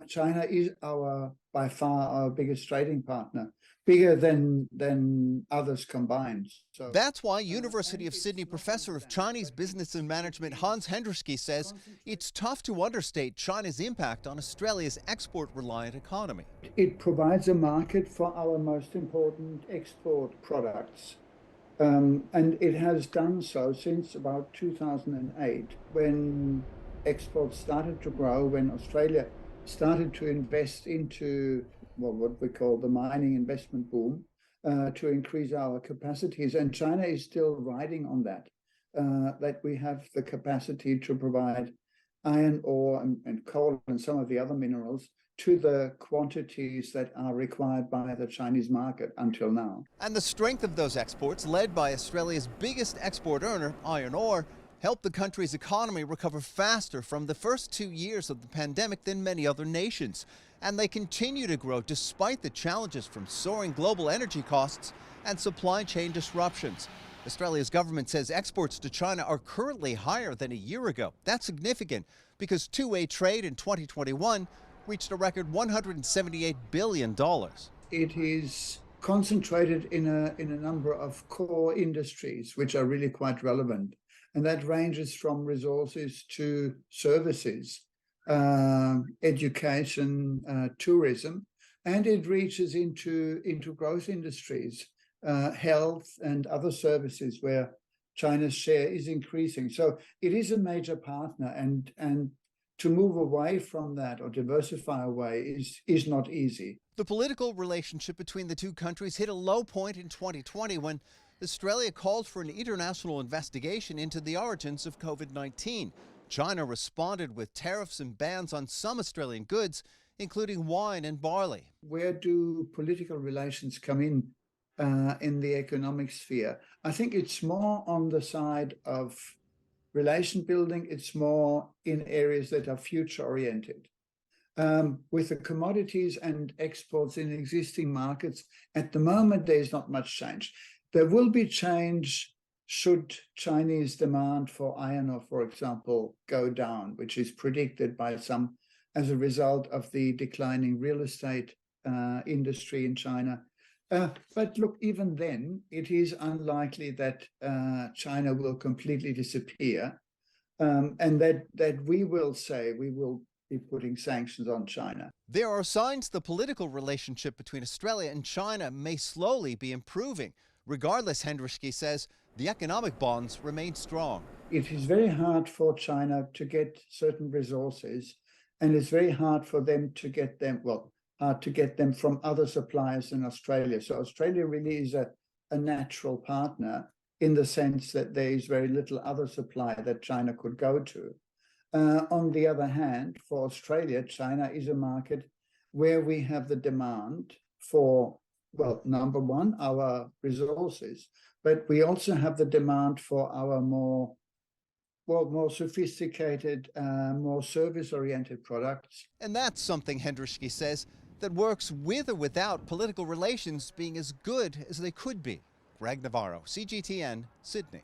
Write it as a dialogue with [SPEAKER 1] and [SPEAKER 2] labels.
[SPEAKER 1] China is by far our biggest trading partner, bigger than others combined. So
[SPEAKER 2] that's why University of Sydney professor of Chinese business and management Hans Hendrickse says it's tough to understate China's impact on Australia's export-reliant economy.
[SPEAKER 1] It provides a market for our most important export products. And it has done so since about 2008, when exports started to grow, when Australia started to invest into what we call the mining investment boom, to increase our capacities. And China is still riding on that we have the capacity to provide iron ore and coal and some of the other minerals to the quantities that are required by the Chinese market until now.
[SPEAKER 2] And the strength of those exports, led by Australia's biggest export earner, iron ore, helped the country's economy recover faster from the first 2 years of the pandemic than many other nations. And they continue to grow despite the challenges from soaring global energy costs and supply chain disruptions. Australia's government says exports to China are currently higher than a year ago. That's significant because two-way trade in 2021 reached a record $178 billion.
[SPEAKER 1] It is concentrated in a number of core industries, which are really quite relevant. And that ranges from resources to services, education, tourism, and it reaches into growth industries, health and other services where China's share is increasing. So it is a major partner, and to move away from that or diversify away is not easy.
[SPEAKER 2] The political relationship between the two countries hit a low point in 2020 when Australia called for an international investigation into the origins of COVID-19. China responded with tariffs and bans on some Australian goods, including wine and barley.
[SPEAKER 1] Where do political relations come in the economic sphere? I think it's more on the side of relation building. It's more in areas that are future oriented. With the commodities and exports in existing markets, at the moment, there's not much change. There will be change should Chinese demand for iron ore, for example, go down, which is predicted by some as a result of the declining real estate industry in China. But look, even then, it is unlikely that China will completely disappear, and that we will say we will be putting sanctions on China.
[SPEAKER 2] There are signs the political relationship between Australia and China may slowly be improving. Regardless, Hendrickse says, the economic bonds remain strong.
[SPEAKER 1] It is very hard for China to get certain resources, and it's very hard for them to get them, to get them from other suppliers in Australia. So Australia really is a natural partner in the sense that there is very little other supply that China could go to. On the other hand, for Australia, China is a market where we have the demand for, number one, our resources, but we also have the demand for our more sophisticated, more service-oriented products.
[SPEAKER 2] And that's something, Hendrickse says, that works with or without political relations being as good as they could be. Greg Navarro, CGTN, Sydney.